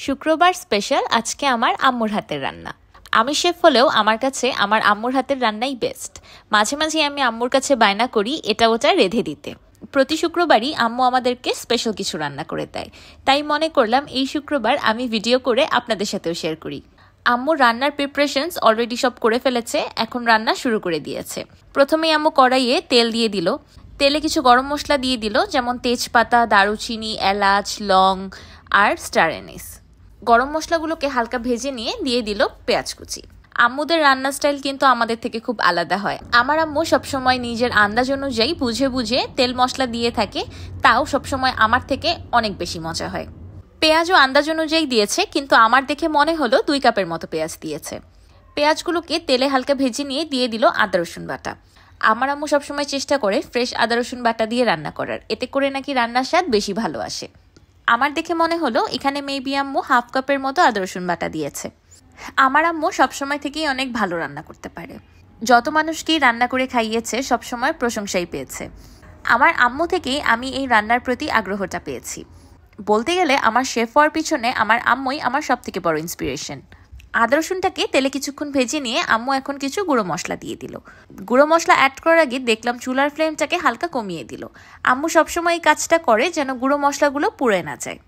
শুক্রবার স্পেশাল আজকে আমার আম্মুর হাতের রান্না। আমি শেফ হলেও আমার কাছে আমার আম্মুর হাতের রান্নাই বেস্ট। মাঝে মাঝে আমি আম্মুর কাছে বায়না করি এটা ওটা রেঁধে দিতে। প্রতি শুক্রবারই আম্মু আমাদেরকে স্পেশাল কিছু রান্না করে দেয়, তাই মনে করলাম এই শুক্রবার আমি ভিডিও করে আপনাদের সাথেও শেয়ার করি। আম্মু রান্নার প্রিপারেশনস অলরেডি সব করে ফেলেছে, এখন রান্না শুরু করে দিয়েছে। প্রথমেই আম্মু কড়াইয়ে তেল দিয়ে দিল। তেলে কিছু গরম মশলা দিয়ে দিল, যেমন তেজপাতা, দারুচিনি, এলাচ, লং আর স্টার এনিস। গরম মশলাগুলোকে হালকা ভেজে নিয়ে দিয়ে দিল পেঁয়াজ কুচি। আম্মুদের রান্নার স্টাইল কিন্তু আমাদের থেকে খুব আলাদা হয়। আমার আম্মু সবসময় নিজের আন্দাজ অনুযায়ী বুঝে বুঝে তেল মশলা দিয়ে থাকে, তাও সবসময় আমার থেকে অনেক বেশি মজা হয়। পেঁয়াজও আন্দাজ অনুযায়ী দিয়েছে, কিন্তু আমার দেখে মনে হলো 2 কাপের মতো পেঁয়াজ দিয়েছে। পেঁয়াজগুলোকে তেলে হালকা ভেজে নিয়ে দিয়ে দিল আদা রসুন বাটা। আমার আম্মু সবসময় চেষ্টা করে ফ্রেশ আদা রসুন বাটা দিয়ে রান্না করার, এতে করে নাকি রান্নার স্বাদ বেশি ভালো আসে। আমার দেখে মনে হলো এখানে মেবি আম্মু 1/2 কাপের মতো আদা রসুন বাটা দিয়েছে। আমার আম্মু সবসময় থেকেই অনেক ভালো রান্না করতে পারে। যত মানুষকেই রান্না করে খাইয়েছে সবসময় প্রশংসাই পেয়েছে। আমার আম্মু থেকেই আমি এই রান্নার প্রতি আগ্রহটা পেয়েছি। বলতে গেলে আমার শেফ হওয়ার পিছনে আমার আম্মুই আমার সবথেকে বড় ইন্সপিরেশন। আদা রসুনটাকে তেলে কিছুক্ষণ ভেজে নিয়ে আম্মু এখন কিছু গুঁড়ো মশলা দিয়ে দিল। গুঁড়ো মশলা অ্যাড করার আগে দেখলাম চুলার ফ্লেমটাকে হালকা কমিয়ে দিল। আম্মু সবসময় এই কাজটা করে যেন গুঁড়ো মশলাগুলো পুড়ে না যায়।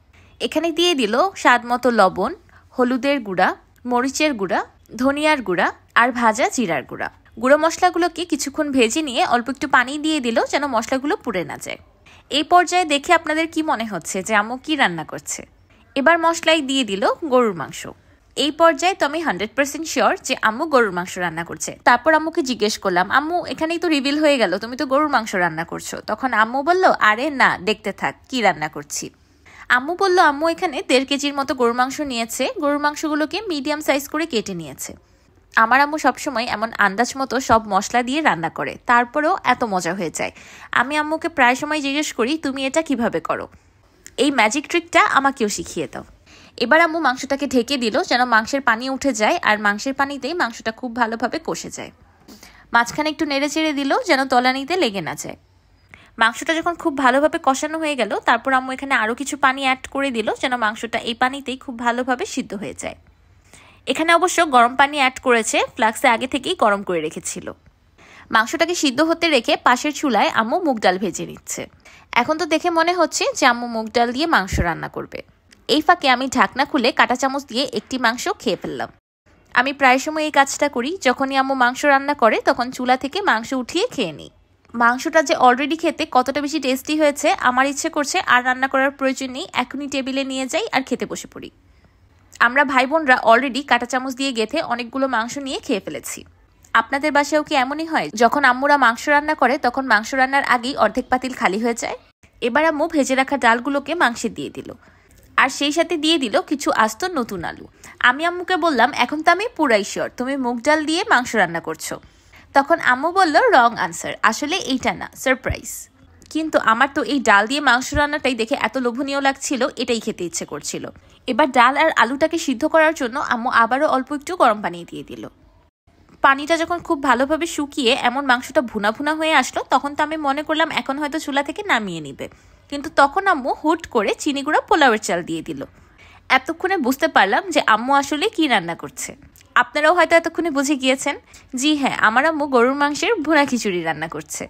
এখানে দিয়ে দিল স্বাদ মতো লবণ, হলুদের গুঁড়া, মরিচের গুঁড়া, ধনিয়ার গুঁড়া আর ভাজা জিরার গুঁড়া। গুঁড়ো মশলাগুলোকে কিছুক্ষণ ভেজে নিয়ে অল্প একটু পানি দিয়ে দিল যেন মশলাগুলো পুড়ে না যায়। এই পর্যায়ে দেখে আপনাদের কি মনে হচ্ছে যে আম্মু কি রান্না করছে? এবার মশলাই দিয়ে দিল গরুর মাংস। এই পর্যায়ে তো আমি 100% শিওর যে আম্মু গরুর মাংস রান্না করছে। তারপর আম্মুকে জিজ্ঞেস করলাম, আম্মু এখানেই তো রিভিল হয়ে গেল, তুমি তো গরুর মাংস রান্না করছো। তখন আম্মু বলল, আরে না, দেখতে থাক কি রান্না করছি। আম্মু বলল আম্মু এখানে 1.5 কেজির মতো গরুর মাংস নিয়েছে। গরুর মাংসগুলোকে মিডিয়াম সাইজ করে কেটে নিয়েছে। আমার আম্মু সবসময় এমন আন্দাজ মতো সব মশলা দিয়ে রান্না করে, তারপরেও এত মজা হয়ে যায়। আমি আম্মুকে প্রায় সময় জিজ্ঞেস করি, তুমি এটা কিভাবে করো? এই ম্যাজিক ট্রিকটা আমাকেও শিখিয়ে দাও। এবার আম্মু মাংসটাকে ঢেকে দিল যেন মাংসের পানি উঠে যায়, আর মাংসের পানিতেই মাংসটা খুব ভালোভাবে কষে যায়। মাঝখানে একটু নেড়ে চেড়ে দিল যেন তলানিতে লেগে না যায়। মাংসটা যখন খুব ভালোভাবে কষানো হয়ে গেল, তারপর আম্মু এখানে আরও কিছু পানি অ্যাড করে দিল যেন মাংসটা এই পানিতেই খুব ভালোভাবে সিদ্ধ হয়ে যায়। এখানে অবশ্য গরম পানি অ্যাড করেছে, ফ্লাক্সে আগে থেকেই গরম করে রেখেছিল। মাংসটাকে সিদ্ধ হতে রেখে পাশের চুলায় আম্মু মুগ ডাল ভেজে নিচ্ছে। এখন তো দেখে মনে হচ্ছে যে আম্মু মুগ ডাল দিয়ে মাংস রান্না করবে। এই ফাঁকে আমি ঢাকনা খুলে কাঁটা চামচ দিয়ে একটি মাংস খেয়ে ফেললাম। আমি প্রায় সময় এই কাজটা করি, যখনই আম্মু মাংস রান্না করে তখন চুলা থেকে মাংস উঠিয়ে খেয়ে নিই। মাংসটা যে অলরেডি খেতে কতটা বেশি টেস্টি হয়েছে, আমার ইচ্ছে করছে আর রান্না করার প্রয়োজন নেই, এখনই টেবিলে নিয়ে যাই আর খেতে বসে পড়ি। আমরা ভাই বোনরা অলরেডি কাঁটা চামচ দিয়ে গেঁথে অনেকগুলো মাংস নিয়ে খেয়ে ফেলেছি। আপনাদের বাসায়ও কি এমনই হয়, যখন আম্মুরা মাংস রান্না করে তখন মাংস রান্নার আগেই অর্ধেক পাতিল খালি হয়ে যায়? এবার আম্মু ভেজে রাখা ডালগুলোকে মাংসে দিয়ে দিল, আর সেই সাথে দিয়ে দিল কিছু আস্ত নতুন আলু। আমি আম্মুকে বললাম, এখন তো আমি পুরাই শিওর তুমি মুগ ডাল দিয়ে মাংস রান্না করছো। তখন আম্মু বলল, রং আনসার, আসলে এইটা না, সারপ্রাইজ। কিন্তু আমার তো এই ডাল দিয়ে মাংস রান্নাটাই দেখে এত লোভনীয় লাগছিল, এটাই খেতে ইচ্ছে করছিল। এবার ডাল আর আলুটাকে সিদ্ধ করার জন্য আম্মু আবারও অল্প একটু গরম পানি দিয়ে দিল। পানিটা যখন খুব ভালোভাবে শুকিয়ে এমন মাংসটা ভুনা ভুনা হয়ে আসলো, তখন তো আমি মনে করলাম এখন হয়তো চুলা থেকে নামিয়ে নিবে। কিন্তু তখন আম্মু হুট করে চিনি গুঁড়া পোলাওয়ের চাল দিয়ে দিল। এতক্ষণে বুঝতে পারলাম যে আম্মু আসলে কি রান্না করছে। আপনারাও হয়তো এতক্ষণে বুঝে গিয়েছেন, জি হ্যাঁ, আমার আম্মু গরুর মাংসের ভুনা খিচুড়ি রান্না করছে।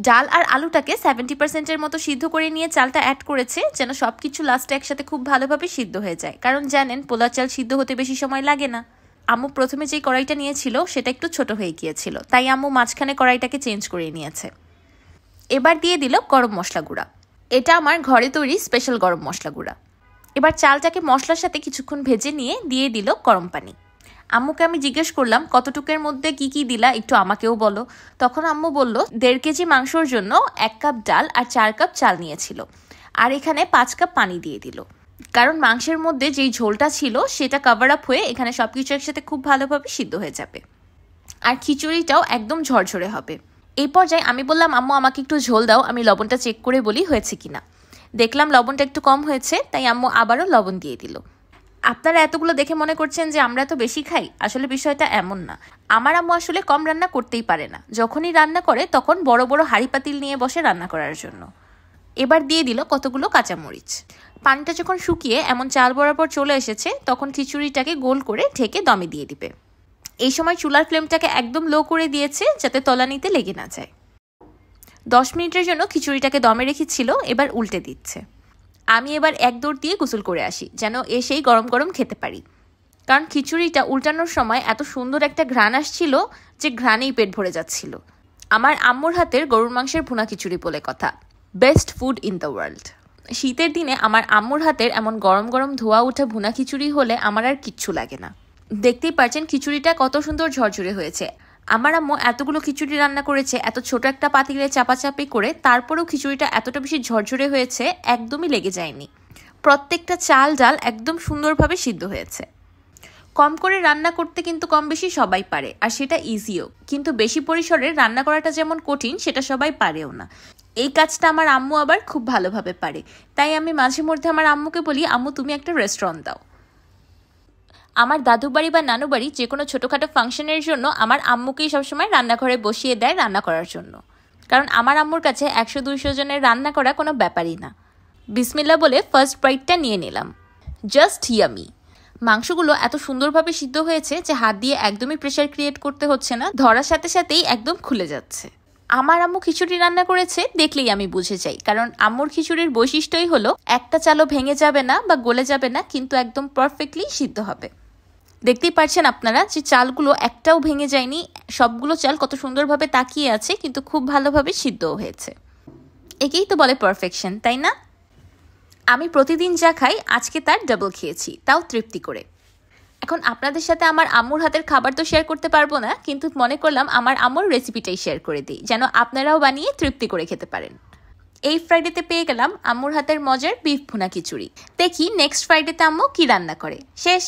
ডাল আর আলুটাকে 70%-এর মতো সিদ্ধ করে নিয়ে চালটা অ্যাড করেছে যেন সব কিছু লাস্টে একসাথে খুব ভালোভাবে সিদ্ধ হয়ে যায়, কারণ জানেন পোলাও চাল সিদ্ধ হতে বেশি সময় লাগে না। আম্মু প্রথমে যেই কড়াইটা নিয়েছিল সেটা একটু ছোট হয়ে গিয়েছিল, তাই আম্মু মাঝখানে কড়াইটাকে চেঞ্জ করে নিয়েছে। এবার দিয়ে দিল গরম মশলা গুঁড়া। এটা আমার ঘরে তৈরি স্পেশাল গরম মশলা গুঁড়া। এবার চালটাকে মশলার সাথে কিছুক্ষণ ভেজে নিয়ে দিয়ে দিল গরম পানি। আম্মুকে আমি জিজ্ঞেস করলাম, কতটুকের মধ্যে কি কি দিলা একটু আমাকেও বলো। তখন আম্মু বলল 1.5 কেজি মাংসর জন্য 1 কাপ ডাল আর 4 কাপ চাল নিয়েছিল, আর এখানে 5 কাপ পানি দিয়ে দিল, কারণ মাংসের মধ্যে যেই ঝোলটা ছিল সেটা কভার আপ হয়ে এখানে সবকিছু একসাথে খুব ভালোভাবে সিদ্ধ হয়ে যাবে, আর খিচুড়িটাও একদম ঝরঝরে হবে। এই পর্যায়ে আমি বললাম, আম্মু আমাকে একটু ঝোল দাও, আমি লবণটা চেক করে বলি হয়েছে কিনা। দেখলাম লবণটা একটু কম হয়েছে, তাই আম্মু আবারও লবণ দিয়ে দিল। আপনারা এতগুলো দেখে মনে করছেন যে আমরা তো বেশি খাই, আসলে বিষয়টা এমন না। আমার আম্মু আসলে কম রান্না করতেই পারে না, যখনই রান্না করে তখন বড় বড় হাঁড়ি পাতিল নিয়ে বসে রান্না করার জন্য। এবার দিয়ে দিল কতগুলো কাঁচামরিচ। পানিটা যখন শুকিয়ে এমন চাল বরাবর চলে এসেছে তখন খিচুড়িটাকে গোল করে ঢেকে দমে দিয়ে দিবে। এই সময় চুলার ফ্লেমটাকে একদম লো করে দিয়েছে যাতে তলানিতে লেগে না যায়। 10 মিনিটের জন্য খিচুড়িটাকে দমে রেখেছিল, এবার উল্টে দিচ্ছে। আমি এবার এক দৌড় দিয়ে গোসল করে আসি যেন এসেই গরম গরম খেতে পারি, কারণ খিচুড়িটা উল্টানোর সময় এত সুন্দর একটা ঘ্রাণ আসছিল যে ঘ্রাণেই পেট ভরে যাচ্ছিল। আমার আম্মুর হাতের গরুর মাংসের ভুনা খিচুড়ি বলে কথা, best food in the world. শীতের দিনে আমার আম্মুর হাতের এমন গরম গরম ধোয়া উঠা ভুনা খিচুড়ি হলে আমার আর কিচ্ছু লাগে না। দেখতেই পারছেন খিচুড়িটা কত সুন্দর ঝরঝরে হয়েছে। আমার আম্মু এতগুলো খিচুড়ি রান্না করেছে এত ছোট একটা পাতিলে চাপাচাপি করে, তারপরেও খিচুড়িটা এতটা বেশি ঝরঝরে হয়েছে, একদমই লেগে যায়নি। প্রত্যেকটা চাল ডাল একদম সুন্দরভাবে সিদ্ধ হয়েছে। কম করে রান্না করতে কিন্তু কম বেশি সবাই পারে, আর সেটা ইজিও, কিন্তু বেশি পরিসরে রান্না করাটা যেমন কঠিন সেটা সবাই পারেও না। এই কাজটা আমার আম্মু আবার খুব ভালোভাবে পারে, তাই আমি মাঝে মধ্যে আমার আম্মুকে বলি, আম্মু তুমি একটা রেস্টুরেন্ট দাও। আমার দাদু বাড়ি বা নানু বাড়ি যে কোনো ছোটোখাটো ফাংশনের জন্য আমার আম্মুকেই সবসময় রান্নাঘরে বসিয়ে দেয় রান্না করার জন্য, কারণ আমার আম্মুর কাছে 100-200 জনের রান্না করা কোনো ব্যাপারই না। বিসমিল্লাহ বলে ফার্স্ট বাইটটা নিয়ে নিলাম, জাস্ট ইয়ামি। মাংসগুলো এত সুন্দরভাবে সিদ্ধ হয়েছে যে হাত দিয়ে একদমই প্রেশার ক্রিয়েট করতে হচ্ছে না, ধরার সাথে সাথেই একদম খুলে যাচ্ছে। আমার আম্মু খিচুড়ি রান্না করেছে দেখলেই আমি বুঝে যাই, কারণ আম্মুর খিচুড়ির বৈশিষ্ট্যই হলো একটা চালও ভেঙে যাবে না বা গলে যাবে না, কিন্তু একদম পারফেক্টলি সিদ্ধ হবে। দেখতেই পাচ্ছেন আপনারা যে চালগুলো একটাও ভেঙে যায়নি, সবগুলো চাল কত সুন্দরভাবে তাকিয়ে আছে, কিন্তু খুব ভালোভাবে সিদ্ধও হয়েছে। একেই তো বলে পারফেকশন, তাই না? আমি প্রতিদিন যা খাই আজকে তার ডাবল খেয়েছি, তাও তৃপ্তি করে। এখন আপনাদের সাথে আমার আম্মুর হাতের খাবার তো শেয়ার করতে পারবো না, কিন্তু মনে করলাম আমার আম্মুর রেসিপিটাই শেয়ার করে দিই যেন আপনারাও বানিয়ে তৃপ্তি করে খেতে পারেন। এই ফ্রাইডেতে পেয়ে গেলাম আম্মুর হাতের মজার বিফ ভুনা খিচুড়ি। দেখি নেক্সট ফ্রাইডেতে আম্মু কি রান্না করে। শেষ।